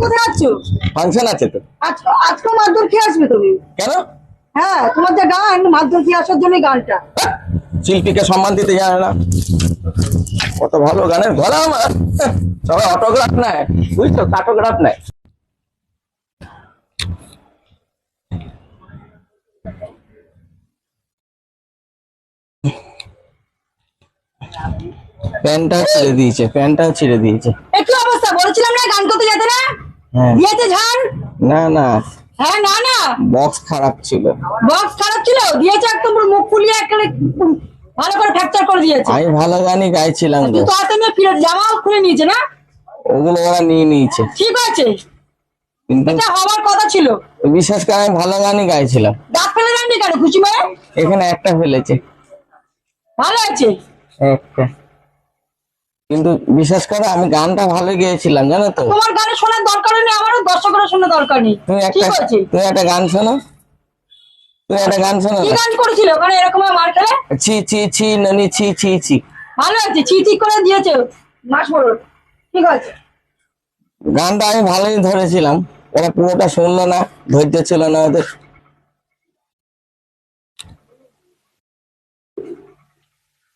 কোথায় আছো? ফাংশন আছে তো। আজকে মারধর খেয়ে আসবে তুমি? কেন? হ্যাঁ, তোমার যে গান মারধর খেয়ে আসার জন্য গানটা। শিল্পীকে সম্মান দিতে জানে না, কত ভালো গানের গলা আমার। সবাই অটোগ্রাফ নেয়, বুঝছো, কাটোগ্রাফ নেয়। প্যান্টটা ছিঁড়ে দিয়েছে, প্যান্টটাও ছিঁড়ে দিয়েছে। একটু অবস্থা বলেছিলাম না গান করতে যেতে না? দিয়েছে ঝাড়। না না, হ্যাঁ না না, বক্স খারাপ ছিল। বক্স খারাপ ছিল, দিয়েছে একদম পুরো মুখ ফুলিয়ে একেবারে ভালো করে ফ্র্যাকচার করে দিয়েছে। আমি ভালো গানই গাইছিলাম গো। জুতো হাতে নিয়ে ফিরে জামাও খুলে নিয়েছে না? ওগুলো ওরা নিয়ে নিয়েছে। ঠিক আছে, কিন্তু এটা হওয়ার কথা ছিল। বিশেষ করে আমি ভালো গানই গাইছিলাম। দাঁত ফেলে যাননি কেন খুশি মেয়ে? এখানে একটা ফেলেছে। ভালো আছে একটা, কিন্তু বিশেষ করে আমি গানটা ভালো গেয়েছিলাম, জানো তো। তোমার গানে শোনার দরকার নেই, আমারও দর্শকের শোনার দরকার নেই। ঠিক আছে, তুমি একটা গান শোনো, তুমি একটা গান শোনো। কি গান করেছিল ওখানে এরকম মার খেলে? ছি ছি ছি ননি ছি ছি ছি। ভালো আছে, ছি ছি করে দিয়েছে মাস বড়। ঠিক আছে, গানটা আমি ভালোই ধরেছিলাম, ওরা পুরোটা শুনলো না, ধৈর্য ছিল না ওদের।